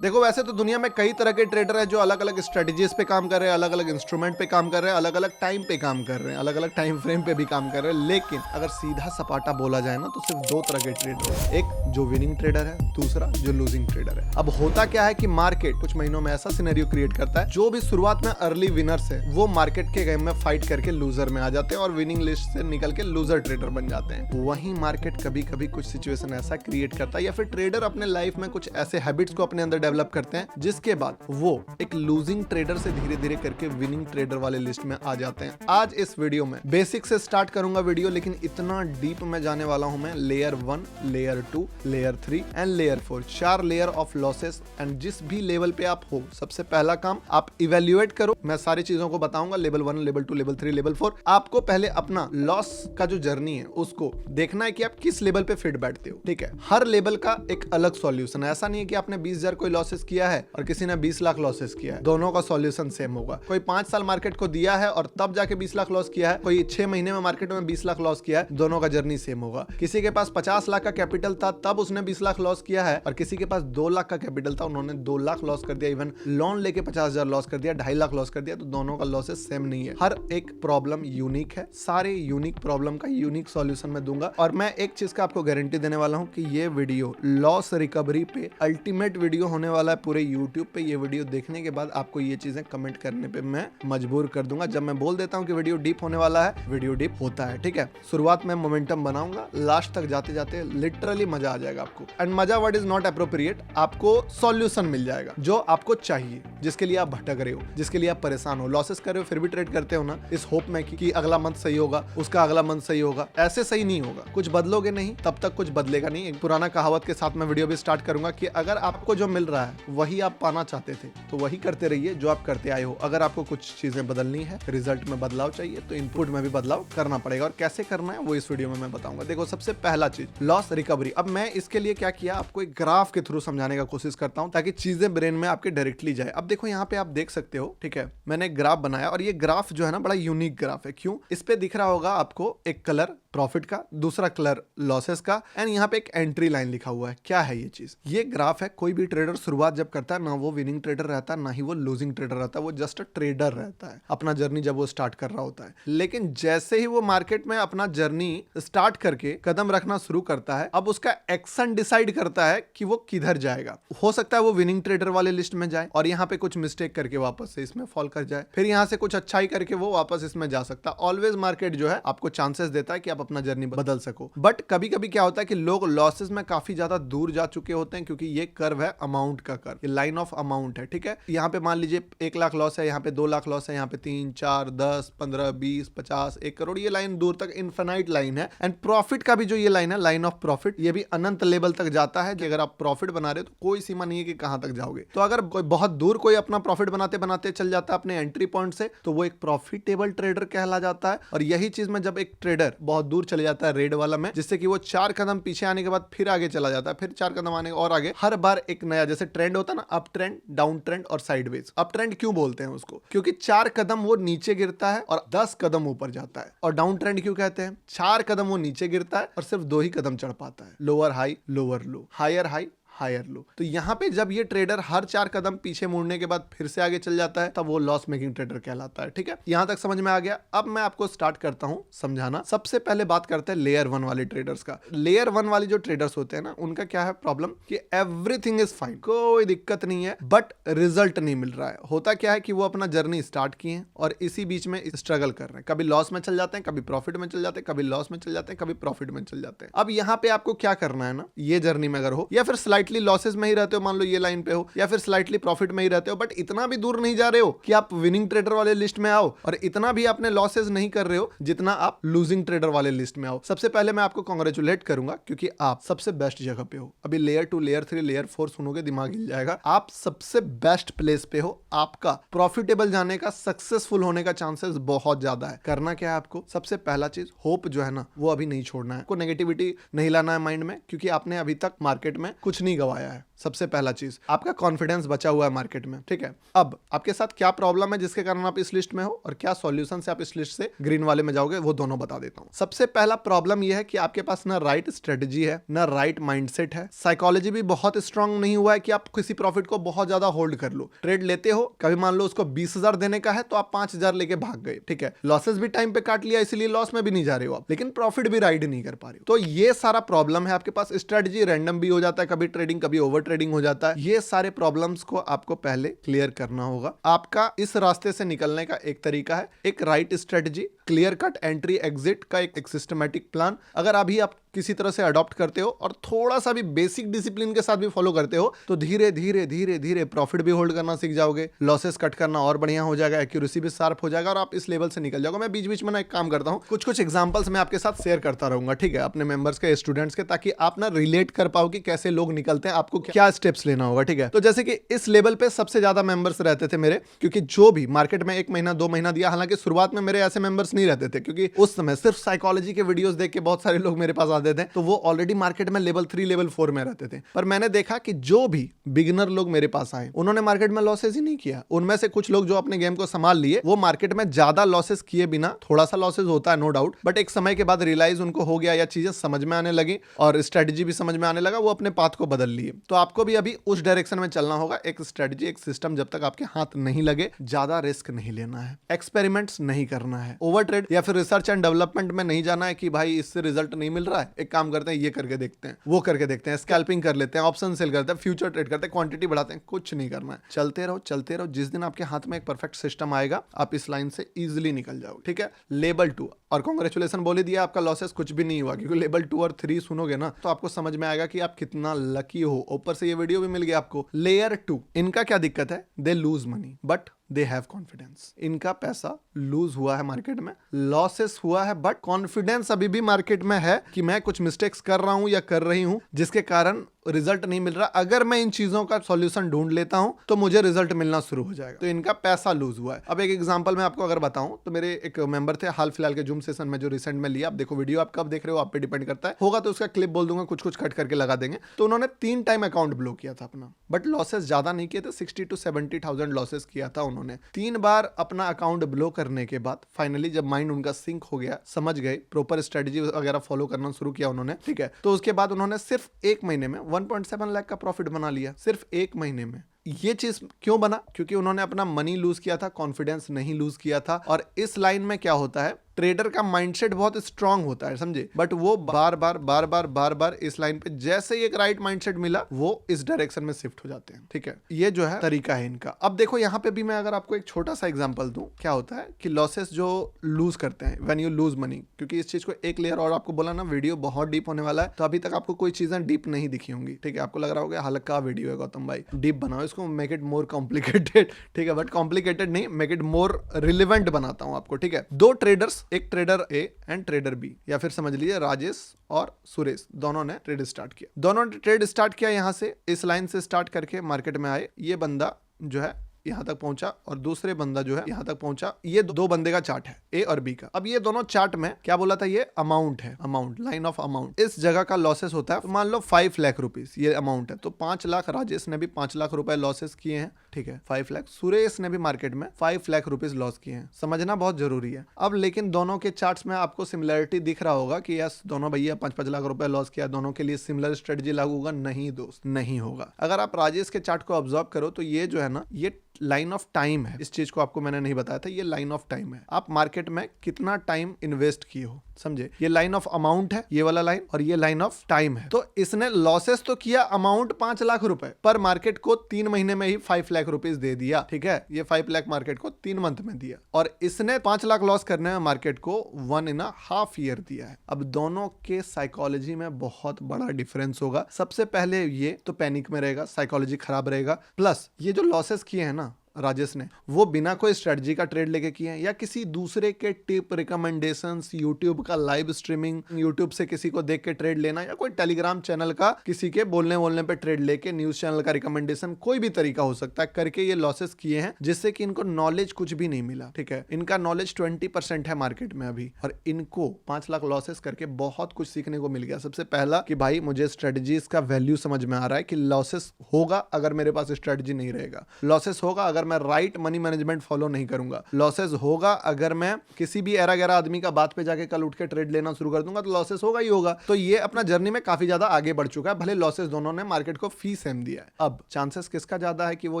देखो वैसे तो दुनिया में कई तरह के ट्रेडर हैं जो अलग अलग स्ट्रेटजीज पे काम कर रहे हैं, अलग अलग इंस्ट्रूमेंट पे काम कर रहे हैं, अलग अलग टाइम पे काम कर रहे हैं, अलग अलग टाइम फ्रेम पे भी काम कर रहे हैं। लेकिन अगर सीधा सपाटा बोला जाए ना तो सिर्फ दो तरह के ट्रेडर हैं, एक जो विनिंग ट्रेडर है, दूसरा जो लूजिंग ट्रेडर है। अब होता क्या है कि मार्केट कुछ महीनों में ऐसा सिनेरियो क्रिएट करता है, जो भी शुरुआत में अर्ली विनर्स है वो मार्केट के गेम में फाइट करके लूजर में आ जाते हैं और विनिंग लिस्ट से निकल के लूजर ट्रेडर बन जाते हैं। वहीं मार्केट कभी कभी कुछ सिचुएशन ऐसा क्रिएट करता है या फिर ट्रेडर अपने लाइफ में कुछ ऐसे हैबिट्स को अपने अंदर डेवलप करते हैं जिसके बाद वो एक लूजिंग ट्रेडर से धीरे धीरे करके विनिंग ट्रेडर वाले लिस्ट में आ जाते हैं। आज इस वीडियो में बेसिक से स्टार्ट करूंगा वीडियो, लेकिन इतना डीप में जाने वाला हूं मैं। Layer 1, layer 2, layer 3 and layer 4, 4 layer of losses. And जिस भी लेवल पे आप हो, सबसे पहला काम आप इवेल्युएट करो। मैं सारी चीजों को बताऊंगा, लेवल 1, लेवल 2, लेवल 3, लेवल 4। आपको पहले अपना लॉस का जो जर्नी है उसको देखना है कि आप किस लेवल पे फिट बैठते हो। ठीक है, हर लेवल का एक अलग सॉल्यूशन है। ऐसा नहीं है कि आपने 20,000 कोई लॉसेस किया है और किसी ने 20 लाख लॉसेस किया है, दोनों का सॉल्यूशन सेम होगा। कोई 5 साल मार्केट को दिया है और तब जाके 20 लाख लॉस किया है, कोई 6 महीने में मार्केट में 20 लाख लॉस किया है, दोनों का जर्नी सेम होगा। किसी के पास 50 लाख का कैपिटल था तब उसने 20 लाख लॉस किया है, और किसी के पास 2 लाख का कैपिटल था, उन्होंने 2 लाख लॉस कर दिया, इवन लोन लेके 50,000 लॉस कर दिया, 2.5 लाख लॉस कर दिया। तो दोनों का लॉसेस सेम नहीं है। हर एक प्रॉब्लम यूनिक है, सारे यूनिक प्रॉब्लम का यूनिक सॉल्यूशन मैं दूंगा। और मैं एक चीज का आपको गारंटी देने वाला हूं कि ये वीडियो लॉस रिकवरी पे अल्टीमेट वीडियो होने वाला है पूरे यूट्यूब पे। ये वीडियो देखने के बाद आपको ये चीजें कमेंट करने पे मैं मजबूर कर दूंगा। जब मैं बोल देता हूं कि वीडियो डीप होने वाला है, वीडियो डीप होता है। ठीक है, शुरुआत में मोमेंटम बनाऊंगा, लास्ट तक जाते जाते लिटरली मजा आ जाएगा आपको। एंड मजा वर्ड इज नॉट एप्रोप्रिएट। आपको सॉल्यूशन मिल जाएगा जो आपको चाहिए, जिसके लिए आप भटक रहे हो, जिसके लिए आप परेशान हो, लॉसेस कर रहे हो फिर भी ट्रेड करते हो ना, इस होप में कि अगला मंथ सही होगा, उसका अगला मंथ सही होगा। ऐसे सही नहीं होगा। कुछ बदलोगे नहीं तब तक कुछ बदलेगा नहीं। एक पुराना कहावत के साथ मैं वीडियो भी स्टार्ट करूंगा कि अगर आपको जो मिल रहा है वही आप पाना चाहते थे तो वही करते रहिए जो आप करते आए हो। अगर आपको कुछ चीजें बदलनी है, रिजल्ट में बदलाव चाहिए, तो इनपुट में भी बदलाव करना पड़ेगा। और कैसे करना है वो इस वीडियो में मैं बताऊंगा। देखो, सबसे पहला चीज लॉस रिकवरी। अब मैं इसके लिए क्या किया, आपको एक ग्राफ के थ्रू समझाने का कोशिश करता हूं ताकि चीजें ब्रेन में आपके डायरेक्टली जाए। अब देखो यहाँ पे आप देख सकते हो, ठीक है, मैंने एक ग्राफ बनाया और ये ग्राफ जो है ना बड़ा यूनिक ग्राफ है। क्यों? इस पे दिख रहा होगा आपको एक कलर प्रॉफिट का, दूसरा कलर लॉसेस का, एंड यहाँ पे एक एंट्री लाइन लिखा हुआ है। क्या है ये चीज? ये ग्राफ है। कोई भी ट्रेडर शुरुआत जब करता है ना, वो विनिंग ट्रेडर रहता है ना ही वो लूजिंग ट्रेडर रहता है, वो जस्ट ट्रेडर रहता है अपना जर्नी जब वो स्टार्ट कर रहा होता है। लेकिन जैसे ही वो मार्केट में अपना जर्नी स्टार्ट करके कदम रखना शुरू करता है, अब उसका एक्शन डिसाइड करता है कि वो किधर जाएगा। हो सकता है वो विनिंग ट्रेडर वाले लिस्ट में जाए और यहाँ पे कुछ मिस्टेक करके वापस से इसमें फॉल कर जाए, फिर यहाँ से कुछ अच्छाई करके वो वापस इसमें जा सकता है। ऑलवेज मार्केट जो है आपको चांसेस देता है कि आप अपना जर्नी बदल सको। बट कभी कभी क्या होता है कि लोग लॉसेस में काफी ज्यादा दूर जा चुके होते हैं, क्योंकि ये कर्व है अमाउंट का कर्व, ये लाइन ऑफ अमाउंट है। ठीक है, यहाँ पे मान लीजिए 1 लाख लॉस है, यहाँ पे 2 लाख लॉस है, यहाँ पे 3, 4, 10, 15, 20, 50, 1 करोड़, ये लाइन दूर तक इनफिनाइट लाइन है। एंड प्रॉफिट का भी जो ये लाइन है, लाइन ऑफ प्रॉफिट, ये भी अनंत लेवल तक जाता है कि अगर आप प्रॉफिट बना रहे हो तो कोई सीमा नहीं है कि कहां तक जाओगे। तो अगर कोई बहुत दूर कोई अपना प्रॉफिट बनाते बनाते चल जाता है अपने एंट्री पॉइंट से, तो वो एक प्रॉफिटेबल ट्रेडर कहला जाता है। और यही चीज में जब एक ट्रेडर बहुत दूर चले जाता है रेड वाला में, जिससे कि वो 4 कदम पीछे आने के बाद फिर आगे चला जाता है, फिर 4 कदम आने और आगे, हर बार एक नया, जैसे ट्रेंड होता है ना, अप ट्रेंड, डाउन ट्रेंड और साइडवेज। अप ट्रेंड क्यों बोलते हैं उसको? क्योंकि 4 कदम वो नीचे गिरता है और 10 कदम ऊपर जाता है। और डाउन ट्रेंड क्यों कहते हैं? 4 कदम वो नीचे गिरता है और सिर्फ 2 ही कदम चढ़ पाता है। Lower high, lower low, higher high, higher low. तो यहाँ पे जब ये ट्रेडर हर 4 कदम पीछे मुड़ने के बाद फिर से आगे चल जाता है, तब वो लॉस मेकिंग ट्रेडर कहलाता है। ठीक है, यहाँ तक समझ में आ गया। अब मैं आपको स्टार्ट करता हूँ समझाना। सबसे पहले बात करते हैं लेयर 1 वाले ट्रेडर्स का। लेयर 1 वाले जो ट्रेडर्स होते हैं ना, उनका क्या है प्रॉब्लम कि एवरीथिंग इज फाइन, कोई दिक्कत नहीं है, बट रिजल्ट नहीं मिल रहा है। होता क्या है कि वो अपना जर्नी स्टार्ट किए हैं और इसी बीच में स्ट्रगल कर रहे हैं। कभी लॉस में चल जाते हैं, कभी प्रॉफिट में चल जाते हैं, कभी लॉस में चल जाते हैं, कभी प्रॉफिट में चल जाते हैं। अब यहाँ पे आपको क्या करना है ना, ये जर्नी में अगर हो या फिर स्लाइटली लॉसेस में ही रहते हो, मान लो ये लाइन पे हो, या फिर स्लाइटली प्रॉफिट में ही रहते हो, बट इतना भी दूर नहीं जा रहे हो कि आप विनिंग ट्रेडर वाले लिस्ट में आओ, और इतना भी आपने लॉसेस नहीं कर रहे हो जितना आप लूजिंग ट्रेडर वाले लिस्ट में आओ। सबसे पहले मैं आपको कांग्रेचुलेट करूंगा, क्योंकि आप सबसे बेस्ट जगह पे हो। अभी लेयर 2, लेयर 3, लेयर 4 सुनोगे दिमाग हिल जाएगा। आप सबसे बेस्ट प्लेस पे हो। आपका प्रॉफिटेबल जाने का, सक्सेसफुल होने का चांसेस बहुत ज्यादा है। करना क्या है आपको? सबसे पहला चीज, होप जो है ना वो अभी नहीं छोड़ना है। आपको नेगेटिविटी नहीं लाना है माइंड में, क्योंकि आपने अभी तक मार्केट में कुछ नहीं गवाया है। सबसे पहला चीज आपका कॉन्फिडेंस बचा हुआ है मार्केट में, ठीक है। अब आपके साथ क्या प्रॉब्लम है जिसके कारण आप इस लिस्ट में हो, और क्या सॉल्यूशन से आप इस लिस्ट से ग्रीन वाले में जाओगे, वो दोनों बता देता हूं। सबसे पहला प्रॉब्लम यह है कि आपके पास ना राइट स्ट्रेटजी है, ना राइट माइंडसेट है, साइकोलॉजी भी बहुत स्ट्रांग नहीं हुआ है कि आप किसी प्रॉफिट को बहुत ज्यादा होल्ड कर लो। ट्रेड लेते हो, कभी मान लो उसको 20,000 देने का है तो आप 5,000 लेके भाग गए, ठीक है। लॉसेस भी टाइम पे काट लिया, इसलिए लॉस में भी नहीं जा रहे हो आप, लेकिन प्रॉफिट भी राइड नहीं कर पा रहे हो। तो ये सारा प्रॉब्लम है आपके पास। स्ट्रेटजी रैंडम भी हो जाता है, कभी ट्रेडिंग कभी ओवर ट्रेडिंग हो जाता है। ये सारे प्रॉब्लम्स को आपको पहले क्लियर करना होगा। आपका इस रास्ते से निकलने का एक तरीका है, एक right strategy, clear cut entry exit का एक सिस्टमैटिक प्लान। अगर अभी आप किसी तरह से अडॉप्ट करते हो और थोड़ा सा भी बेसिक डिसिप्लिन के साथ भी फॉलो करते हो तो धीरे धीरे धीरे धीरे प्रॉफिट भी होल्ड करना सीख जाओगे, लॉसेस कट करना और बढ़िया हो जाएगा, एक्यूरेसी भी शार्प हो जाएगा और आप इस लेवल से निकल जाओगे। मैं बीच बीच में ना एक काम करता हूँ, कुछ कुछ एग्जांपल्स मैं आपके साथ शेयर करता रहूंगा, ठीक है, अपने मेंबर्स के, स्टूडेंट्स के, ताकि आप ना रिलेट कर पाओ कि कैसे लोग निकलते हैं, आपको क्या स्टेप्स लेना होगा, ठीक है। तो जैसे कि इस लेवल पे सबसे ज्यादा मेंबर्स रहते थे मेरे, क्योंकि जो भी मार्केट में 1 महीना 2 महीना दिया, हालांकि शुरुआत में मेरे ऐसे मेंबर्स नहीं रहते थे, क्योंकि उस समय सिर्फ साइकोलॉजी के वीडियोस देख के बहुत सारे लोग मेरे पास आते थे, तो वो ऑलरेडी मार्केट में लेवल 3 लेवल 4 में रहते थे। पर मैंने देखा कि जो भी बिगिनर लोग मेरे पास आए उन्होंने मार्केट में लॉसेस ही नहीं किया। उनमें से कुछ लोग जो अपने गेम को संभाल लिए, वो मार्केट में ज्यादा लॉसेस किए बिना, थोड़ा सा लॉसेस होता है नो डाउट, बट एक समय के बाद रियलाइज उनको हो गया या चीजें समझ में आने लगी और स्ट्रेटजी भी समझ में आने लगा, वो अपने पाथ को बदल लिए। तो आपको भी अभी उस डायरेक्शन में चलना होगा। एक स्ट्रेटजी, एक सिस्टम जब तक आपके हाथ नहीं लगे, ज्यादा रिस्क नहीं लेना है, एक्सपेरिमेंट्स नहीं करना है, ओवर ट्रेड या फिर रिसर्च एंड डेवलपमेंट में नहीं जाना है कि भाई इससे रिजल्ट नहीं मिल रहा है, एक काम करते हैं ये करके देखते हैं, वो करके देखते हैं, स्कैल्पिंग कर लेते हैं, ऑप्शन सेल करते हैं, फ्यूचर ट्रेड करते हैं, क्वांटिटी बढ़ाते हैं। कुछ नहीं करना है, चलते रहो चलते रहो। जिस दिन आपके हाथ में एक परफेक्ट सिस्टम आएगा, आप इस लाइन से इजीली निकल जाओगे, ठीक है। लेवल 2, और कांग्रेचुलेशन बोल ही दिया, आपका लॉसेस कुछ भी नहीं हुआ, क्योंकि लेवल 2 और 3 सुनोगे ना तो आपको समझ में आएगा कि आप कितना लकी हो। ऊपर से ये वीडियो भी मिल गया आपको। लेयर 2, इनका क्या दिक्कत है, they lose money but they have confidence. इनका पैसा लूज हुआ है मार्केट में, लॉसेस हुआ है, बट कॉन्फिडेंस अभी भी मार्केट में है कि मैं कुछ मिस्टेक्स कर रहा हूं या कर रही हूं जिसके कारण रिजल्ट नहीं मिल रहा। अगर मैं इन चीजों का सॉल्यूशन ढूंढ लेता हूं तो मुझे रिजल्ट मिलना शुरू हो जाएगा। तो इनका पैसा लूज हुआ है। अब एक एग्जांपल मैं आपको अगर बताऊं तो मेरे एक मेंबर थे हाल फिलहाल के जूम सेशन में जो रिसेंट में लिया। आप देखो वीडियो, आप कब देख रहे हो आप पे डिपेंड करता है, होगा तो उसका क्लिप बोल दूंगा, कुछ कुछ कट करके लगा देंगे। तो उन्होंने 3 टाइम अकाउंट ब्लॉक किया था अपना, बट लॉसेस ज्यादा नहीं किए थे, 60,000 to 70,000 लॉसेस किया था उन्होंने। 3 बार अपना अकाउंट ब्लॉक करने के बाद फाइनली जब माइंड उनका सिंक हो गया, समझ गए, प्रॉपर स्ट्रेटजी वगैरह फॉलो करना शुरू किया उन्होंने, ठीक है, तो उसके बाद उन्होंने सिर्फ 1 महीने में 1.7 लाख का प्रॉफिट बना लिया, सिर्फ 1 महीने में। ये चीज क्यों बना? क्योंकि उन्होंने अपना मनी लूज किया था, कॉन्फिडेंस नहीं लूज किया था। और इस लाइन में क्या होता है, ट्रेडर का माइंडसेट बहुत स्ट्रांग होता है, समझे, बट वो बार बार इस लाइन पे जैसे ही एक राइट माइंडसेट मिला वो इस डायरेक्शन में शिफ्ट हो जाते हैं, ठीक है। ये जो है तरीका है इनका। अब देखो यहाँ पे भी मैं अगर आपको एक छोटा सा एग्जांपल दूं, क्या होता है कि लॉसेस जो लूज करते हैं, व्हेन यू लूज मनी, क्योंकि इस चीज को एक लेयर और आपको बोला ना, वीडियो बहुत डीप होने वाला है, तो अभी तक आपको कोई चीजें डीप नहीं दिखी होंगी, ठीक है। आपको लग रहा होगा हल्का वीडियो है गौतम भाई, डीप बनाओ इसको, मेक इट मोर कॉम्प्लिकेटेड, ठीक है, बट कॉम्प्लिकेटेड नहीं, मेक इट मोर रिलेवेंट बनाता हूं आपको, ठीक है। 2 ट्रेडर्स, एक trader a and trader b, या फिर समझ लीजिए राजेश और सुरेश, दोनों ने ट्रेड स्टार्ट किया। दोनों ने ट्रेड स्टार्ट किया, यहां से इस लाइन से स्टार्ट करके मार्केट में आए। ये बंदा जो है यहां तक पहुंचा और दूसरे बंदा जो है यहां तक पहुंचा। ये 2 बंदे का चार्ट है, ए और बी का। अब ये दोनों चार्ट में क्या बोला था, ये अमाउंट है, अमाउंट, लाइन ऑफ अमाउंट, इस जगह का लॉसेस होता है। तो मान लो 5 लाख रुपीस ये अमाउंट है, तो 5 लाख राजेश ने भी 5 लाख रुपए लॉसेस किए हैं, ठीक है। 5 लाख सुरेश ने भी मार्केट में 5 लाख रुपीस लॉस किए हैं, समझना बहुत जरूरी है। अब लेकिन दोनों के चार्ट्स में आपको सिमिलरिटी दिख रहा होगा कि यस दोनों भैया 5-5 लाख रुपए लॉस किया, दोनों के लिए सिमिलर स्ट्रेटजी लागू होगा? नहीं दोस्त, नहीं होगा। अगर आप राजेश के चार्ट को ऑब्जर्व करो तो ये जो है ना, ये लाइन ऑफ टाइम है। इस चीज को आपको मैंने नहीं बताया था, ये लाइन ऑफ टाइम है। आप मार्केट में कितना टाइम इन्वेस्ट किए हो, समझे। ये लाइन ऑफ अमाउंट है, ये वाला लाइन, और ये लाइन ऑफ टाइम है। तो इसने लॉसेस तो किया अमाउंट 5 लाख रुपए, पर मार्केट को 3 महीने में ही 5 लाख रुपीस दे दिया, ठीक है। ये 5 लाख मार्केट को 3 मंथ में दिया, और इसने 5 लाख लॉस करने में मार्केट को 1.5 ईयर दिया है। अब दोनों के साइकोलॉजी में बहुत बड़ा डिफरेंस होगा। सबसे पहले ये तो पैनिक में रहेगा, साइकोलॉजी खराब रहेगा, प्लस ये जो लॉसेस किए हैं ना, राजेश ने, वो बिना कोई स्ट्रेटजी का ट्रेड लेके किए हैं या किसी दूसरे के टिप रिकमेंडेशंस, यूट्यूब का लाइव स्ट्रीमिंग, यूट्यूब से किसी को देख के ट्रेड लेना या कोई टेलीग्राम चैनल का किसी के बोलने पे ट्रेड लेके, न्यूज चैनल का रिकमेंडेशन, कोई भी तरीका हो सकता है करके ये लॉसेस किए हैं, जिससे कि इनको नॉलेज कुछ भी नहीं मिला। ठीक है, इनका नॉलेज 20% है मार्केट में अभी, और इनको 5 लाख लॉसेस करके बहुत कुछ सीखने को मिल गया। सबसे पहला कि भाई मुझे स्ट्रेटजीज का वैल्यू समझ में आ रहा है कि लॉसेस होगा अगर मेरे पास स्ट्रेटजी नहीं रहेगा, लॉसेस होगा अगर मैं राइट मनी मैनेजमेंट फॉलो नहीं करूंगा, लॉसेस होगा अगर मैं किसी भी एरा गैरा आदमी का बात पे जाके कल उठ के ट्रेड लेना शुरू कर दूंगा, तो लॉसेस होगा ही होगा। तो ये अपना जर्नी में काफी ज्यादा आगे बढ़ चुका है, भले लॉसेस दोनों ने मार्केट को फी सेम दिया है। अब चांसेस किसका ज्यादा है कि वो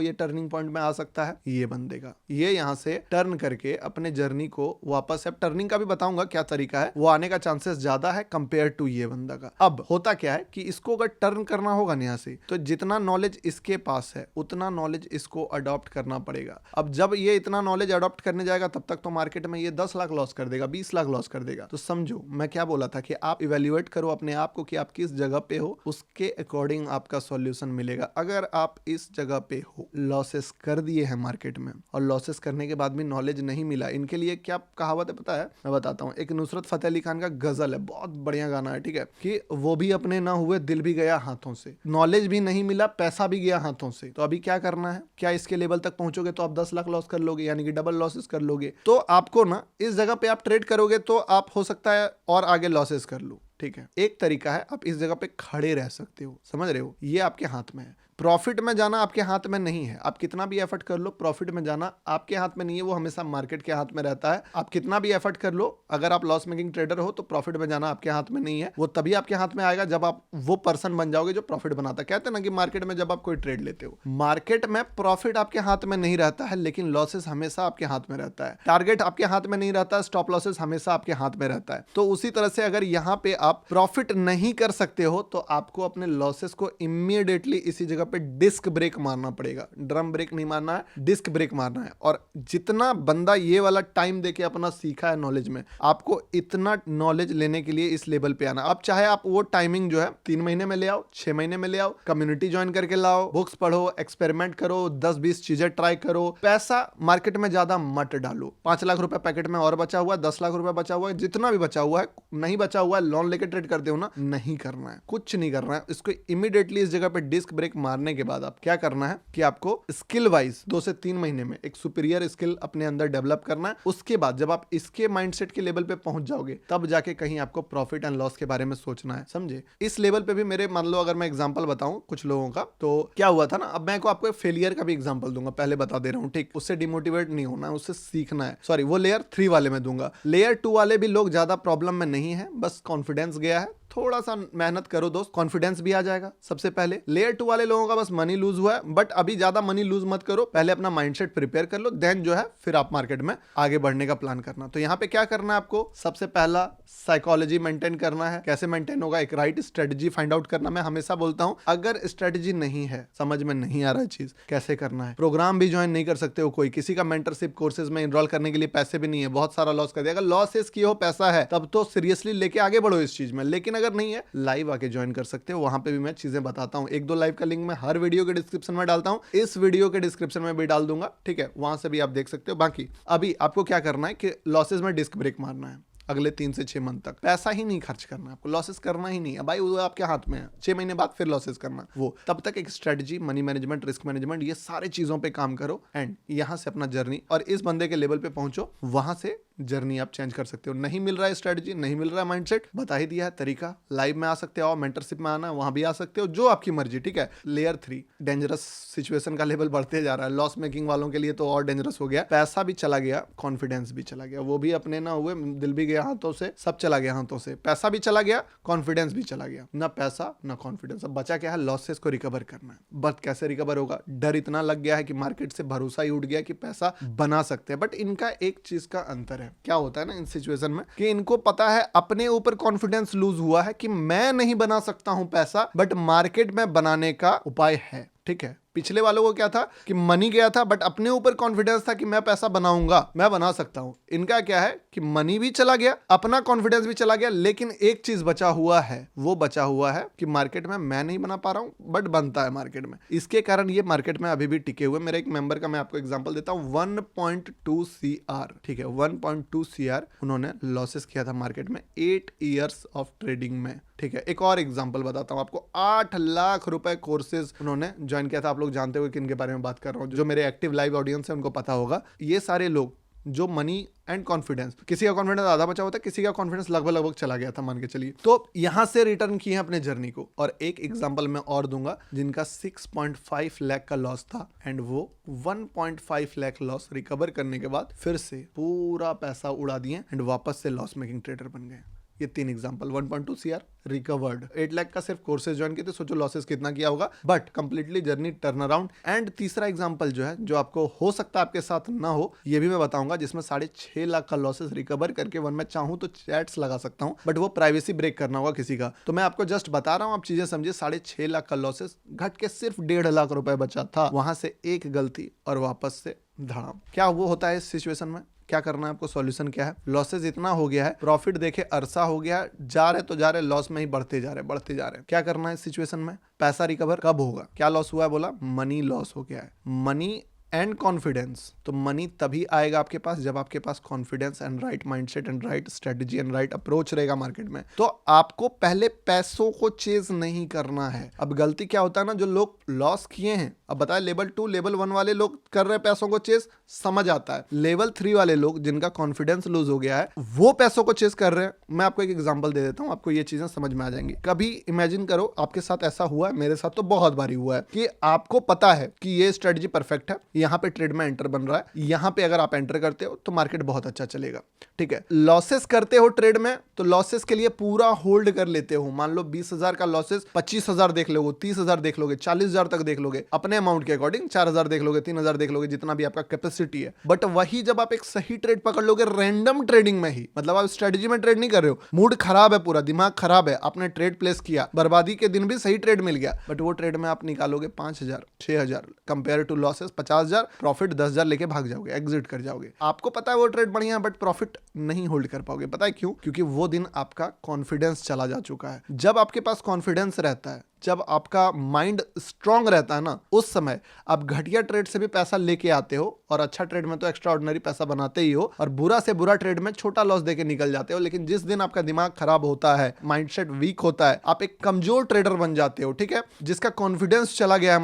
ये टर्निंग पॉइंट में आ सकता है? ये बंदे का, ये यहां से टर्न करके अपने जर्नी को वापस, अब टर्निंग का भी बताऊंगा क्या तरीका है, वो आने का चांसेस ज्यादा है कंपेयर टू ये बंदा का। अब होता क्या है कि इसको अगर टर्न करना होगा ना यहाँ से, तो जितना नॉलेज इसके पास है उतना नॉलेज इसको अडॉप्ट करना पड़ेगा। अब जब ये इतना नॉलेज अडॉप्ट करने जाएगा तब तक तो मार्केट में ये 10 लाख लॉस कर देगा, 20 लाख लॉस कर देगा। तो समझो मैं क्या बोला था कि आप इवेल्युएट करो अपने आप को कि आप किस जगह पे हो, उसके अकॉर्डिंग आपका सॉल्यूशन मिलेगा। अगर आप इस जगह पे हो, लॉसेस कर दिए हैं मार्केट में और लॉसेस करने के बाद भी नॉलेज नहीं मिला, इनके लिए क्या कहावत है पता है? मैं बताता हूँ। एक नुसरत फतेह अली खान का गजल है, बहुत बढ़िया गाना है, ठीक है, कि वो भी अपने ना हुए दिल भी गया हाथों से, नॉलेज भी नहीं मिला, पैसा भी गया हाथों से। तो अभी क्या करना है? क्या इसके लेवल तक पहुंचोगे तो आप 10 लाख लॉस कर लोगे, यानी कि डबल लॉसेस कर लोगे। तो आपको ना इस जगह पे आप ट्रेड करोगे तो आप हो सकता है और आगे लॉसेस कर लो। ठीक है, एक तरीका है, आप इस जगह पे खड़े रह सकते हो, समझ रहे हो? ये आपके हाथ में है। प्रॉफिट में जाना आपके हाथ में नहीं है, आप कितना भी एफर्ट कर लो, प्रॉफिट में जाना आपके हाथ में नहीं है, वो हमेशा मार्केट के हाथ में रहता है। आप कितना भी एफर्ट कर लो, अगर आप लॉस मेकिंग ट्रेडर हो तो प्रॉफिट में जाना आपके हाथ में नहीं है। वो तभी आपके हाथ में आएगा जब आप वो पर्सन बन जाओगे जो प्रॉफिट बनाता है। कहते हैं ना कि मार्केट में जब आप कोई ट्रेड लेते हो, मार्केट में प्रॉफिट आपके हाथ में नहीं रहता है, लेकिन लॉसेस हमेशा आपके हाथ में रहता है। टारगेट आपके हाथ में नहीं रहता है, स्टॉप लॉसेस हमेशा आपके हाथ में रहता है। तो उसी तरह से अगर यहाँ पे आप प्रॉफिट नहीं कर सकते हो तो आपको अपने लॉसेस को इमीडिएटली इसी जगह पे डिस्क ब्रेक मारना पड़ेगा। ड्रम ब्रेक नहीं मारना है, डिस्क ब्रेक मारना है। और जितना बंदा ये वाला टाइम देके अपना सीखा है नॉलेज में, आपको इतना नॉलेज लेने के लिए इस लेवल पे आना। अब चाहे आप वो टाइमिंग जो है 3 महीने में ले आओ, 6 महीने में ले आओ, कम्युनिटी ज्वाइन करके लाओ, बुक्स पढ़ो, एक्सपेरिमेंट करो, 10-20 चीजें ट्राई करो, पैसा मार्केट में ज्यादा मत डालो। 5 लाख रुपए पैकेट में और बचा हुआ है, 10 लाख रुपए बचा हुआ है, जितना भी बचा हुआ है, नहीं बचा हुआ है, लोन लेके ट्रेड करते हो ना, नहीं करना है, कुछ नहीं करना है। इसको इमीडिएटली इस जगह पे डिस्क ब्रेक मारने के बाद आप क्या करना है कि आपको स्किल वाइज 2 से 3 महीने में एक सुपीरियर स्किल अपने अंदर डेवलप करना है। उसके बाद जब आप इसके माइंडसेट के लेवल पे पहुंच जाओगे, तब जाके कहीं आपको प्रॉफिट एंड लॉस के बारे में सोचना है, समझे? इस लेवल पे भी मेरे, मान लो अगर मैं एग्जांपल बताऊं कुछ लोगों का, तो क्या हुआ था ना, अब मैं आपको फेलियर का भी एग्जांपल दूंगा, पहले बता दे रहा हूं, ठीक? उससे डिमोटिवेट नहीं होना है, उससे सीखना है। सॉरी, वो लेयर 3 वाले में दूंगा। लेयर 2 वाले भी लोग ज्यादा प्रॉब्लम में नहीं है, बस कॉन्फिडेंस गया है, थोड़ा सा मेहनत करो दोस्त, कॉन्फिडेंस भी आ जाएगा। सबसे पहले लेयर 2 वाले लोगों का बस मनी लूज हुआ है, बट अभी ज्यादा मनी लूज मत करो, पहले अपना माइंडसेट प्रिपेयर कर लो, देन जो है फिर आप मार्केट में आगे बढ़ने का प्लान करना। तो यहाँ पे क्या करना है आपको? सबसे पहला साइकोलॉजी मेंटेन करना है। कैसे मेंटेन होगा? एक राइट स्ट्रेटजी फाइंड आउट करना। मैं हमेशा बोलता हूं, अगर स्ट्रेटजी नहीं है, समझ में नहीं आ रहा है चीज कैसे करना है, प्रोग्राम भी ज्वाइन नहीं कर सकते हो, कोई किसी का मेंटरशिप कोर्सेज में इनरोल करने के लिए पैसे भी नहीं है, बहुत सारा लॉस कर दिया। अगर लॉसेस की हो, पैसा है, तब तो सीरियसली लेके आगे बढ़ो इस चीज में। लेकिन अगर नहीं है, लाइव आके ज्वाइन कर सकते हो, वहां पे भी मैं चीजें बताता हूं। 1-2 लाइव का लिंक मैं हर वीडियो के डिस्क्रिप्शन में डालता हूं, इस वीडियो के डिस्क्रिप्शन में भी डाल दूंगा, ठीक है? वहां से भी आप देख सकते हो। बाकी अभी आपको क्या करना है कि लॉसेस में डिस्क ब्रेक मारना है। अगले 3 से 6 मंथ तक पैसा ही नहीं खर्च करना, आपको लॉसेस करना ही नहीं है भाई, वो आपके हाथ में है। 6 महीने बाद फिर लॉसेस करना, वो तब तक एक strategy, money management, risk management, ये सारे चीजों पे काम करो एंड यहां से अपना जर्नी और इस बंदे के लेवल पे पहुंचो, वहां से जर्नी आप चेंज कर सकते हो। नहीं मिल रहा है स्ट्रेटजी, नहीं मिल रहा है माइंडसेट, बता ही दिया है तरीका। लाइव में आ सकते हो, मेंटरशिप में आना, वहां भी आ सकते हो, जो आपकी मर्जी, ठीक है? लेयर 3 डेंजरस सिचुएशन का लेवल बढ़ते जा रहा है, लॉस मेकिंग वालों के लिए तो और डेंजरस हो गया। पैसा भी चला गया, कॉन्फिडेंस भी चला गया, वो भी अपने ना हुए, दिल भी गया हाथों से, सब चला गया हाथों से, पैसा भी चला गया, कॉन्फिडेंस भी चला गया, ना पैसा ना कॉन्फिडेंस। अब बचा क्या है? लॉसेस को रिकवर करना है। बट कैसे रिकवर होगा? डर इतना लग गया है कि मार्केट से भरोसा ही उठ गया कि पैसा बना सकते हैं। बट इनका एक चीज का अंतर है, क्या होता है ना सिचुएशन में, कि इनको पता है, अपने ऊपर कॉन्फिडेंस लूज हुआ है कि मैं नहीं बना सकता हूं पैसा, बट मार्केट में बनाने का उपाय है, ठीक है? पिछले वालों को क्या था कि मनी गया था बट अपने ऊपर कॉन्फिडेंस था कि मैं पैसा बनाऊंगा, मैं बना सकता हूं। इनका क्या है कि मनी भी चला गया, अपना कॉन्फिडेंस भी चला गया, लेकिन एक चीज बचा हुआ है, वो बचा हुआ है कि मार्केट में मैं नहीं बना पा रहा हूं बट बनता है मार्केट में। इसके कारण ये मार्केट में अभी भी टिके हुए। मेरे एक मेंबर का मैं आपको एग्जांपल देता हूं, 1.2 CR, ठीक है, 1.2 CR उन्होंने लॉसेस किया था मार्केट में 8 इयर्स ऑफ ट्रेडिंग में, ठीक है। एक और एग्जांपल बताता हूं आपको, 8 लाख रुपए कोर्सेज उन्होंने ज्वाइन किया था। आप लोग जानते हो किन के बारे में बात कर रहा हूं, जो मेरे एक्टिव लाइव ऑडियंस है उनको पता होगा। ये सारे लोग जो मनी एंड कॉन्फिडेंस, किसी का कॉन्फिडेंस आधा बचा होता है, किसी का कॉन्फिडेंस लगभग चला गया था मान के चलिए, तो यहां से रिटर्न किए अपने जर्नी को। और एक एग्जांपल मैं और दूंगा जिनका 6.5 लाख का लॉस था एंड वो 1.5 लाख लॉस रिकवर करने के बाद फिर से पूरा पैसा उड़ा दिए एंड वापस से लॉस मेकिंग ट्रेडर बन गए। ये 3 एग्जांपल, 1.2 CR रिकवर्ड, 8 लाख का सिर्फ कोर्सेज ज्वाइन किए थे, सोचो लॉसेस कितना किया होगा, but completely journey turn around. And तीसरा एग्जांपल जो है, जो आपको हो सकता है आपके साथ ना हो, ये भी मैं बताऊंगा, जिसमें 6.5 लाख का लॉसेस रिकवर करके मैं चाहूं तो चैट्स लगा सकता हूं, बट वो प्राइवेसी ब्रेक करना होगा किसी का। तो मैं आपको जस्ट बता रहा हूं, आप चीजें समझिए। 6.5 लाख का लॉसेस घट के सिर्फ 1.5 लाख रुपए बचा था, वहां से एक गलती और वापस से धड़ाम। क्या वो होता है इस सिचुएशन में? क्या करना है आपको? सॉल्यूशन क्या है? लॉसेस इतना हो गया है, प्रॉफिट देखे अरसा हो गया, जा रहे लॉस में ही बढ़ते जा रहे। क्या करना है इस सिचुएशन में? पैसा रिकवर कब होगा? क्या लॉस हुआ है बोला? मनी लॉस हो गया है, मनी एंड कॉन्फिडेंस। तो मनी तभी आएगा आपके पास जब आपके पास confidence and right mindset and right strategy and right approach रहेगा मार्केट में। तो आपको पहले पैसों को चेज नहीं करना है। अब गलती क्या होता है ना, जो लोग लॉस किए हैं, अब बताए लेवल 2 लेवल 1 वाले लोग कर रहे पैसों को चेज, समझ आता है। लेवल 3 वाले लोग जिनका कॉन्फिडेंस लूज हो गया है, वो पैसों को चेज कर रहे हैं। मैं आपको एक एग्जांपल दे देता हूं, आपको ये चीजें समझ में आ जाएंगी। कभी इमेजिन करो आपके साथ ऐसा हुआ है, मेरे साथ तो बहुत बारी हुआ है, कि आपको पता है कि ये स्ट्रेटजी परफेक्ट है, यहाँ पे ट्रेड में एंटर बन रहा है, यहाँ पे अगर आप एंटर करते हो तो मार्केट बहुत अच्छा चलेगा, ठीक है। लॉसेस करते हो ट्रेड में, तो लॉसेस के लिए पूरा होल्ड कर लेते हो। मान लो 20,000 का लॉसेस 25,000 देख लोगे, 30,000 देख लोगे, 40,000 तक देख लोगे, अपने अमाउंट के अकॉर्डिंग 4,000 देख लोगे, 3,000 देख लोगे, जितना भी आपका कैपेसिटी है। बट वही जब आप एक सही ट्रेड पकड़ लोगे रैंडम ट्रेडिंग में ही, मतलब आप स्ट्रेटजी में ट्रेड नहीं कर रहे हो, मूड खराब है, पूरा दिमाग खराब है, आपने ट्रेड प्लेस किया, बर्बादी के दिन भी सही ट्रेड मिल गया, बट वो ट्रेड में आप निकालोगे 5,000 6,000 कंपेयर टू लॉसेस 50,000, प्रॉफिट 10,000 लेके भाग जाओगे, एग्जिट कर जाओगे। आपको पता है वो ट्रेड बढ़िया, बट प्रॉफिट नहीं होल्ड कर पाओगे। पता है क्यों? क्योंकि वो दिन आपका कॉन्फिडेंस चला जा चुका है। जब आपके पास कॉन्फिडेंस रहता है, जब आपका माइंड स्ट्रांग रहता है ना, उस समय आप घटिया ट्रेड से भी पैसा लेके आते हो, और अच्छा ट्रेड में तो एक्स्ट्रा ऑर्डिनरी पैसा बनाते ही हो, और बुरा से बुरा ट्रेड में छोटा लॉस देके निकल जाते हो। लेकिन जिस दिन आपका दिमाग खराब होता है, माइंडसेट वीक होता है, आप एक कमजोर ट्रेडर बन जाते हो, ठीक है, जिसका कॉन्फिडेंस चला गया है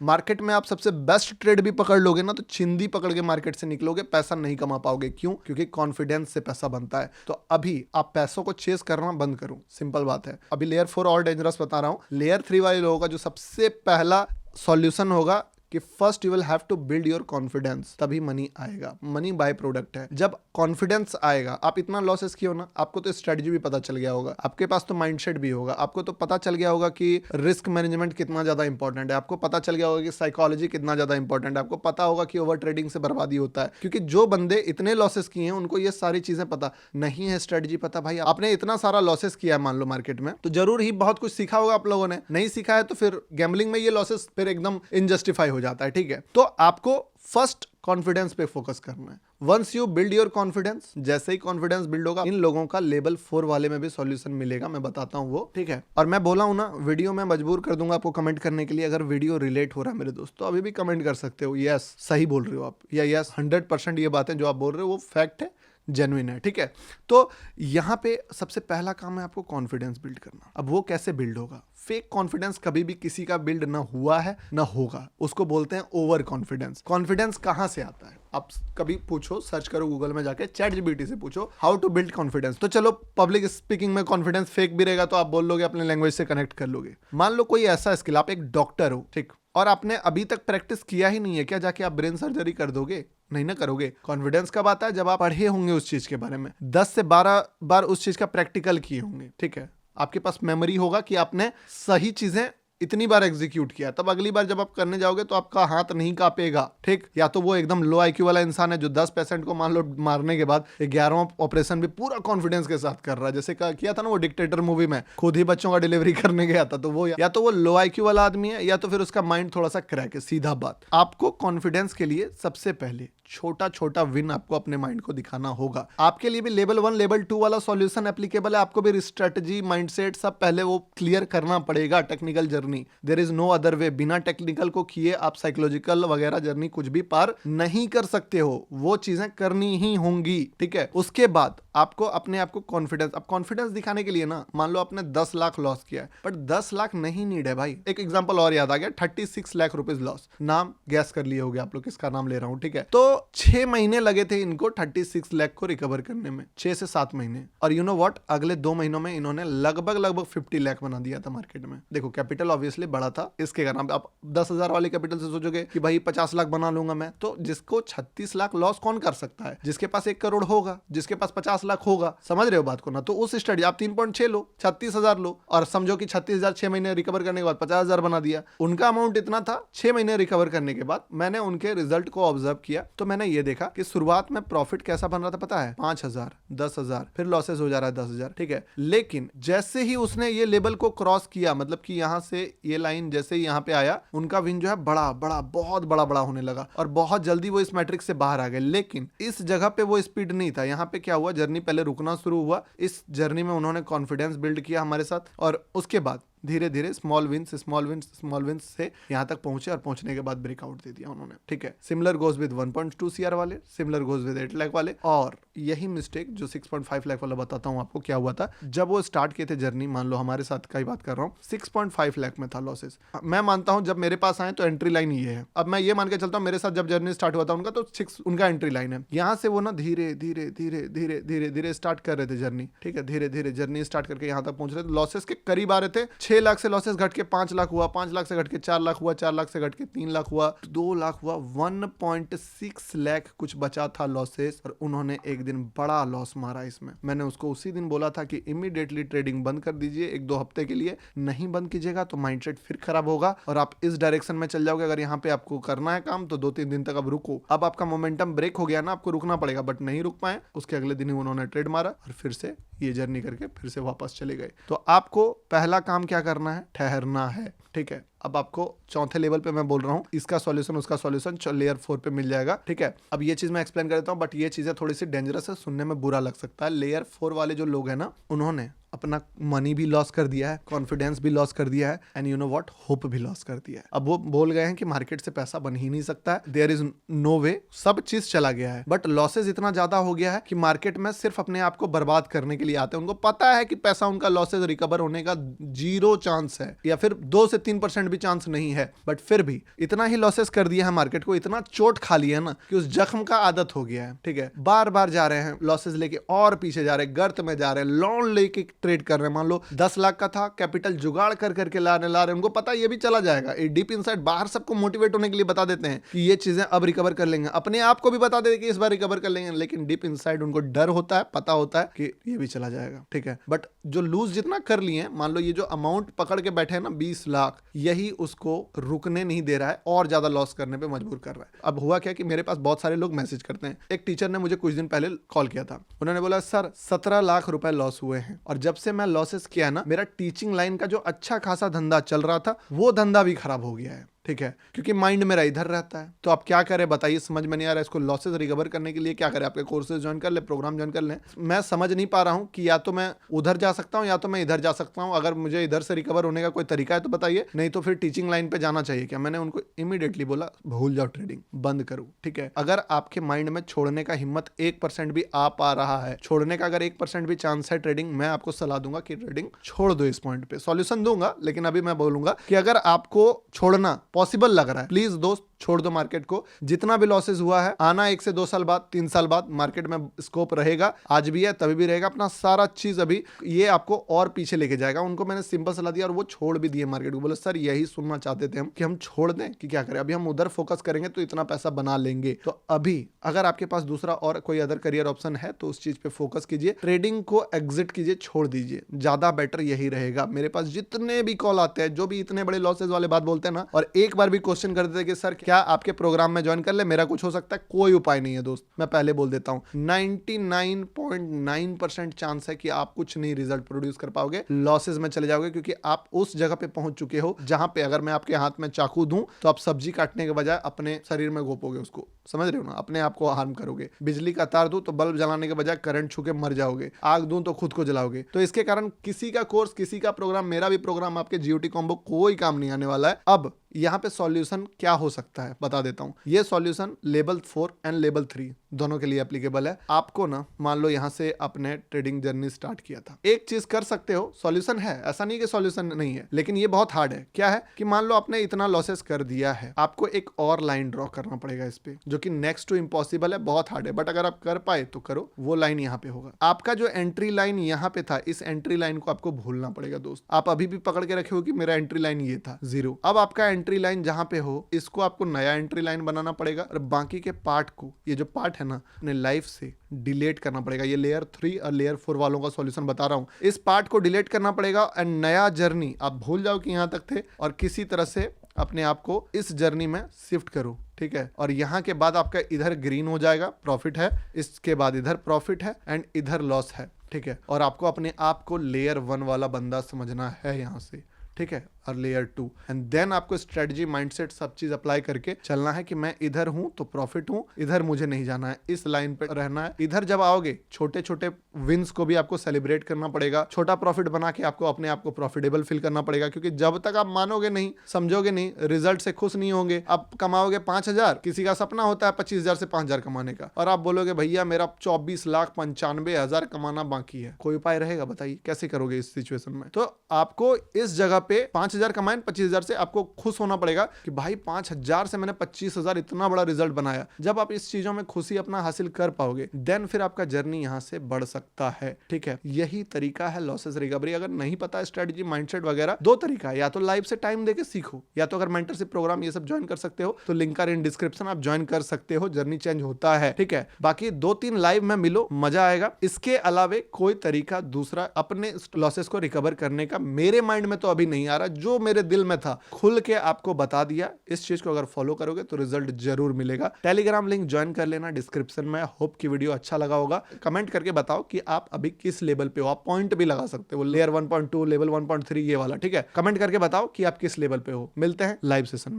मार्केट में आप सबसे बेस्ट ट्रेड भी पकड़ लोगे ना, तो चिंदी पकड़ के मार्केट से निकलोगे, पैसा नहीं कमा पाओगे। क्यों? क्योंकि कॉन्फिडेंस से पैसा बनता है। तो अभी आप पैसों को चेस करना बंद करो, सिंपल बात है। अभी लेयर 4 और डेंजरस बता रहा हूं। लेयर 3 वाले लोगों का जो सबसे पहला सॉल्यूशन होगा कि first you will have to build your confidence, तभी मनी आएगा। मनी बाय प्रोडक्ट है। जब कॉन्फिडेंस आएगा, आप इतना लॉसेस किए हो ना, आपको तो स्ट्रेटजी भी पता चल गया होगा, आपके पास तो माइंडसेट भी होगा, आपको तो पता चल गया होगा कि रिस्क मैनेजमेंट कितना ज्यादा इंपॉर्टेंट है, आपको पता चल गया होगा कि साइकोलॉजी कितना ज्यादा इंपॉर्टेंट है, आपको पता होगा कि ओवर ट्रेडिंग से बर्बादी होता है। क्योंकि जो बंदे इतने लॉसेस किए हैं उनको ये सारी चीजें पता नहीं है, स्ट्रेटजी पता। भाई आपने इतना सारा लॉसेस किया है मान लो मार्केट में, तो जरूर ही बहुत कुछ सीखा होगा आप लोगों ने। नहीं सीखा है तो फिर गैम्बलिंग में ये लॉसेस फिर एकदम इनजस्टिफाई हो जाता है, ठीक है। तो आपको फर्स्ट कॉन्फिडेंस पे फोकस करना है। Once you build your confidence, जैसे ही कॉन्फिडेंस बिल्ड होगा, इन लोगों का लेवल 4 वाले में भी सॉल्यूशन मिलेगा, मैं बताता हूं वो, ठीक है। और मैं बोला हूं ना, वीडियो में मजबूर कर दूंगा आपको कमेंट करने के लिए। अगर वीडियो रिलेट हो रहा है मेरे दोस्त, तो अभी भी कमेंट कर सकते हो, यस सही बोल रहे हो आप, या यस 100% ये बातें जो आप बोल रहे हो वो फैक्ट है, जेन्युइन है, ठीक है। तो यहां पे सबसे पहला काम है आपको कॉन्फिडेंस बिल्ड करना। अब वो कैसे बिल्ड होगा? फेक कॉन्फिडेंस कभी भी किसी का बिल्ड ना हुआ है ना होगा, उसको बोलते हैं ओवर कॉन्फिडेंस। कॉन्फिडेंस कहां से आता है? आप कभी पूछो, सर्च करो गूगल में जाके, ChatGPT से पूछो हाउ टू बिल्ड कॉन्फिडेंस। तो चलो पब्लिक स्पीकिंग में कॉन्फिडेंस फेक भी रहेगा तो आप बोल लोगे, अपने लैंग्वेज से कनेक्ट कर लोगे। मान लो कोई ऐसा स्किल, आप एक डॉक्टर हो, ठीक, और आपने अभी तक प्रैक्टिस किया ही नहीं है, क्या जाके आप ब्रेन सर्जरी कर दोगे? नहीं ना करोगे। कॉन्फिडेंस कब आता है? जब आप पढ़े होंगे उस चीज के बारे में, 10 से 12 बार उस चीज का प्रैक्टिकल किए होंगे, ठीक है। आपके पास मेमोरी होगा कि आपने सही चीजें इतनी बार एग्जीक्यूट किया, तब अगली बार जब आप करने जाओगे तो आपका हाथ नहीं कांपेगा, ठीक। या तो वो एकदम लो आईक्यू वाला इंसान है जो 10 पेशेंट को मान लो मारने के बाद 11वां ऑपरेशन भी पूरा कॉन्फिडेंस के साथ कर रहा है, जैसे किया था ना वो डिक्टेटर मूवी में, खुद ही बच्चों का डिलीवरी करने गया था। तो वो या तो वो लो आईक्यू वाला आदमी है या तो फिर उसका माइंड थोड़ा सा क्रैक है। सीधा बात, आपको कॉन्फिडेंस के लिए सबसे पहले छोटा छोटा विन आपको अपने माइंड को दिखाना होगा। आपके लिए भी लेवल 1 लेवल 2 वाला सॉल्यूशन एप्लीकेबल है, आपको भी स्ट्रेटजी माइंडसेट सब पहले वो क्लियर करना पड़ेगा। Technical journey, there is no other way. बिना टेक्निकल को किए आप साइकोलॉजिकल वगैरह जर्नी कुछ भी पार नहीं कर सकते हो, वो चीजें करनी ही होंगी, ठीक है। उसके बाद आपको अपने आप को कॉन्फिडेंस, अब कॉन्फिडेंस दिखाने के लिए ना, मान लो आपने 10 लाख लॉस किया है, बट 10 लाख नहीं नीड है भाई। एक एग्जांपल और याद आ गया, 36 लाख रुपीज लॉस, नाम गैस कर लिए होगे आप लोग किसका नाम ले रहा हूं, ठीक है। तो 6 महीने लगे थे इनको 36 लाख को रिकवर करने में, 6 से 7 महीने। और यू नो व्हाट, अगले 2 महीनों में इन्होंने लगभग 50 लाख बना दिया था मार्केट में। देखो कैपिटल ऑब्वियसली बड़ा था, इसके कारण आप 10,000 वाले कैपिटल से सोचोगे कि भाई 50 लाख बना लूंगा मैं, तो जिसको 36 लाख लॉस कौन कर सकता है? जिसके पास 1 करोड़ होगा, जिसके पास 50 लाख होगा। समझ रहे हो बात को ना? तो उस स्टडी आप 3.6 लो, 36,000 लो, और समझो कि 36,000 6 महीने रिकवर करने के बाद 50,000 बना दिया। उनका अमाउंट इतना था, 6 महीने रिकवर करने के बाद मैंने उनके रिजल्ट को ऑब्जर्व किया, तो मैंने ये देखा कि शुरुआत में प्रॉफिट कैसा बन रहा था पता है? 5,000, 10,000, फिर लॉसेस हो जा रहा है 10,000, ठीक है। लेकिन जैसे ही उसने ये लेवल को क्रॉस किया, मतलब कि यहां से ये लाइन जैसे ही यहां पे आया, उनका विन जो है बड़ा बड़ा बहुत बड़ा होने लगा और बहुत जल्दी वो इस मैट्रिक्स से बाहर आ गए। लेकिन इस जगह पे वो स्पीड नहीं था। यहाँ पे क्या हुआ, जर्नी पहले रुकना शुरू हुआ, इस जर्नी में उन्होंने कॉन्फिडेंस बिल्ड किया हमारे साथ, और उसके बाद धीरे धीरे स्मॉल विंस से यहां तक पहुंचे, और पहुंचने के बाद ब्रेकआउट दे दिया उन्होंने, ठीक है। सिमिलर गोज विद 1.2 CR वाले, सिमिलर गोज विद 8 लाख वाले। और यही मिस्टेक जो 6.5 लाख वाला बताता हूं आपको क्या हुआ था जब वो स्टार्ट किए थे जर्नी। मान लो हमारे साथ का ही बात कर रहा हूं, 6.5 लाख में था लॉसेस। मैं मानता हूं जब मेरे पास आए तो एंट्री लाइन ये है। अब मैं ये मान के चलता हूं मेरे साथ जब जर्नी स्टार्ट हुआ था उनका, तो 6 उनका एंट्री लाइन है। यहां से वो ना धीरे धीरे स्टार्ट कर रहे थे जर्नी, ठीक है। धीरे धीरे जर्नी स्टार्ट करके यहां तक पहुंच रहे थे, लॉसेस के करीब आ रहे थे। 6 लाख से लॉसेस घट के 5 लाख हुआ, 5 लाख से घट के 4 लाख हुआ, 4 लाख से घट के 3 लाख हुआ, 2 लाख हुआ, 1.6 लाख कुछ बचा था लॉसेस, और उन्होंने एक दिन बड़ा लॉस मारा इसमें। मैंने उसको उसी दिन बोला था कि इमीडिएटली ट्रेडिंग बंद कर दीजिए, 1-2 हफ्ते के लिए नहीं बंद कीजिएगा तो माइंडसेट फिर खराब होगा और आप इस डायरेक्शन में चल जाओगे। अगर यहाँ पे आपको करना है काम तो 2-3 दिन तक अब रुको। अब आपका मोमेंटम ब्रेक हो गया ना, आपको रुकना पड़ेगा, बट नहीं रुक पाए। उसके अगले दिन ही उन्होंने ट्रेड मारा और फिर से ये जर्नी करके फिर से वापस चले गए। तो आपको पहला काम क्या करना है? ठहरना है, ठीक है। अब आपको चौथे लेवल पे मैं बोल रहा हूँ, इसका सॉल्यूशन उसका सॉल्यूशन लेयर 4 पे मिल जाएगा, ठीक है। अब ये चीज मैं एक्सप्लेन कर देता हूँ, बट ये चीजें थोड़ी सी डेंजरस है, सुनने में बुरा लग सकता है। लेयर 4 वाले जो लोग हैं ना, उन्होंने अपना मनी भी लॉस कर दिया है, कॉन्फिडेंस भी लॉस कर दिया है, and you know what, hope भी लॉस कर दिया है। अब वो बोल गए हैं कि मार्केट से पैसा बन ही नहीं सकता है, देयर इज नो वे, सब चीज चला गया है। बट लॉसेस इतना ज्यादा हो गया है कि मार्केट में सिर्फ अपने आप को बर्बाद करने के लिए आते हैं। उनको पता है कि पैसा उनका लॉसेस रिकवर होने का 0 चांस है, या फिर 2 से 3% भी चांस नहीं है, बट फिर भी इतना ही लॉसेस कर दिया है मार्केट को, इतना चोट खा लिया है ना कि उस जख्म का आदत हो गया है, ठीक है। बार बार जा रहे हैं लॉसेस लेके और पीछे जा रहे हैं, गर्त में जा रहे हैं, लोन लेके ट्रेड कर रहे हैं। मान लो 10 लाख का था कैपिटल, जुगाड़ कर करके ला रहे, उनको पता ये भी चला जाएगा। डीप इनसाइड बाहर सबको मोटिवेट होने के लिए बता देते हैं कि ये चीजें अब रिकवर कर लेंगे, अपने आप को भी बता देते कि इस बार रिकवर कर लेंगे, लेकिन डीप इनसाइड उनको डर होता है, पता होता है कि ये भी चला जाएगा, ठीक है। बट जो लूज जितना कर लिए, मान लो ये जो अमाउंट पकड़ के बैठे हैं ना 20 लाख, यही उसको रुकने नहीं दे रहा है और ज्यादा लॉस करने पे मजबूर कर रहा है। अब हुआ क्या कि मेरे पास बहुत सारे लोग मैसेज करते हैं। एक टीचर ने मुझे कुछ दिन पहले कॉल किया था, उन्होंने बोला सर 17 लाख रुपए लॉस हुए हैं, और जब से मैं लॉसेस किया ना, मेरा टीचिंग लाइन का जो अच्छा खासा धंधा चल रहा था वो धंधा भी खराब हो गया है, ठीक है, क्योंकि माइंड मेरा इधर रहता है। तो आप क्या करें बताइए, समझ में नहीं आ रहा है। इसको लॉसेस रिकवर करने के लिए क्या करें? आपके कोर्सेज ज्वाइन कर ले, प्रोग्राम ज्वाइन कर लें। मैं समझ नहीं पा रहा हूं कि या तो मैं उधर जा सकता हूं या तो मैं इधर जा सकता हूं। अगर मुझे इधर से रिकवर होने का कोई तरीका है तो बताइए, नहीं तो फिर टीचिंग लाइन पे जाना चाहिए क्या? मैंने उनको इमीडिएटली बोला भूल जाओ, ट्रेडिंग बंद करो, ठीक है। अगर आपके माइंड में छोड़ने का हिम्मत 1% भी आ पा रहा है, छोड़ने का अगर 1% भी चांस है ट्रेडिंग, मैं आपको सलाह दूंगा कि ट्रेडिंग छोड़ दो। इस पॉइंट पे सॉल्यूशन दूंगा, लेकिन अभी मैं बोलूंगा कि अगर आपको छोड़ना पॉसिबल लग रहा है, प्लीज दोस्त छोड़ दो मार्केट को। जितना भी लॉसेस हुआ है, आना 1 से 2 साल बाद, 3 साल बाद, मार्केट में स्कोप रहेगा, आज भी है तभी भी रहेगा। अपना सारा चीज अभी ये आपको और पीछे लेके जाएगा। उनको मैंने सिंपल सलाह दिया और वो छोड़ भी दिए मार्केट को। बोले सर यही सुनना चाहते थे हम कि हम छोड़ दें कि क्या करें, अभी हम उधर फोकस करेंगे तो इतना पैसा बना लेंगे। तो अभी अगर आपके पास दूसरा और कोई अदर करियर ऑप्शन है तो उस चीज पे फोकस कीजिए, ट्रेडिंग को एग्जिट कीजिए, छोड़ दीजिए, ज्यादा बेटर यही रहेगा। मेरे पास जितने भी कॉल आते हैं जो भी इतने बड़े लॉसेस वाले बात बोलते हैं ना, और एक बार भी क्वेश्चन करते थे कि सर क्या आपके प्रोग्राम में ज्वाइन कर ले, मेरा कुछ हो सकता है, कोई उपाय नहीं है दोस्त। मैं पहले बोल देता हूं 99.9% चांस है कि आप कुछ नहीं रिजल्ट प्रोड्यूस कर पाओगे, लॉसेस में चले जाओगे, क्योंकि आप उस जगह पे पहुंच चुके हो जहां पे अगर मैं आपके हाथ में चाकू दूं तो आप सब्जी काटने के बजाय अपने शरीर में घोपोगे उसको, समझ रहे हो ना, अपने आप को हार्म करोगे। बिजली का तार दूं तो बल्ब जलाने के बजाय करंट छू के मर जाओगे, आग दूं तो खुद को जलाओगे। तो इसके कारण किसी का कोर्स, किसी का प्रोग्राम, मेरा भी प्रोग्राम, आपके जीओटी कॉम्बो कोई काम नहीं आने वाला है। अब यहाँ पे सॉल्यूशन क्या हो सकता है बता देता हूं। ये सॉल्यूशन लेवल 4 एंड लेवल 3 दोनों के लिए एप्लीकेबल है। आपको ना मान लो यहाँ से अपने ट्रेडिंग जर्नी स्टार्ट किया था, एक चीज कर सकते हो, सॉल्यूशन है, ऐसा नहीं कि सॉल्यूशन नहीं है, लेकिन ये बहुत हार्ड है। क्या है कि मान लो आपने इतना लॉसेस कर दिया है, आपको एक और लाइन ड्रॉ करना पड़ेगा इस पे, जो कि नेक्स्ट टू इम्पॉसिबल है, बहुत हार्ड है, बट अगर आप कर पाए तो करो। वो लाइन यहाँ पे होगा, आपका जो एंट्री लाइन यहाँ पे था, इस एंट्री लाइन को आपको भूलना पड़ेगा दोस्त। आप अभी भी पकड़ के रखे हो कि मेरा एंट्री लाइन ये था 0। अब आपका एंट्री लाइन जहां पे हो, इसको आपको नया एंट्री लाइन बनाना पड़ेगा, और बाकी के पार्ट को, ये जो पार्ट है ना, अपने लाइफ से डिलीट करना पड़ेगा। ये लेयर 3 और लेयर 4 वालों का सॉल्यूशन बता रहा हूं। इस पार्ट को डिलीट करना पड़ेगा एंड नया जर्नी, आप भूल जाओ कि यहां तक थे, और किसी तरह से अपने आप को इस जर्नी में शिफ्ट करो, ठीक है। और यहां के बाद आपका इधर ग्रीन हो जाएगा, प्रॉफिट है, इसके बाद इधर प्रॉफिट है एंड इधर लॉस है, ठीक है। और आपको अपने आप को लेयर 1 वाला बंदा समझना है यहां से, ठीक है, और लेयर 2, एंड देन आपको स्ट्रेटजी, माइंडसेट, सब चीज अप्लाई करके चलना है कि मैं इधर हूं तो प्रॉफिट हूं, इधर मुझे नहीं जाना है, इस लाइन पे रहना है। इधर जब आओगे, छोटे छोटे विंस को भी आपको सेलिब्रेट करना पड़ेगा, छोटा प्रॉफिट बना के आपको अपने आप को प्रॉफिटेबल फील करना पड़ेगा, क्योंकि जब तक आप मानोगे नहीं, समझोगे नहीं, रिजल्ट से खुश नहीं होंगे। आप कमाओगे 5,000, किसी का सपना होता है 25,000 से 5,000 कमाने का, और आप बोलोगे भैया मेरा 24,95,000 कमाना बाकी है, कोई उपाय रहेगा बताइए, कैसे करोगे इस सिचुएशन में। तो आपको इस जगह पे 5,000 कमाएं, 25,000 से आपको खुश होना पड़ेगा कि भाई 5,000 से मैंने 25,000 इतना बड़ा रिजल्ट बनाया। जब आप इस चीजों में खुशी अपना हासिल कर पाओगे, देन फिर आपका जर्नी यहां से बढ़ सकता है, ठीक है। यही तरीका है लॉसेस रिकवरी। अगर नहीं पता स्ट्रेटजी, माइंडसेट वगैरह, 2 तरीका है, या तो लाइव से टाइम देके सीखो, या तो अगर मेंटरशिप प्रोग्राम ये सब ज्वाइन कर सकते हो तो लिंक इन डिस्क्रिप्शन, आप ज्वाइन कर सकते हो, जर्नी चेंज होता है, ठीक है। बाकी 2-3 लाइव में मिलो, मजा आएगा। इसके अलावे कोई तरीका दूसरा अपने लॉसेस को रिकवर करने का मेरे माइंड में तो अभी नहीं आ रहा। जो मेरे दिल में था खुल के आपको बता दिया। इस चीज को अगर फॉलो करोगे तो रिजल्ट जरूर मिलेगा। टेलीग्राम लिंक ज्वाइन कर लेना डिस्क्रिप्शन में। होप की वीडियो अच्छा लगा होगा। कमेंट करके बताओ कि आप अभी किस लेवल पे हो। आप पॉइंट भी लगा सकते हो, लेयर 1.2, लेवल 1.3 ये वाला, ठीक है। कमेंट करके बताओ कि आप किस लेवल पे हो। मिलते हैं लाइव सेशन में।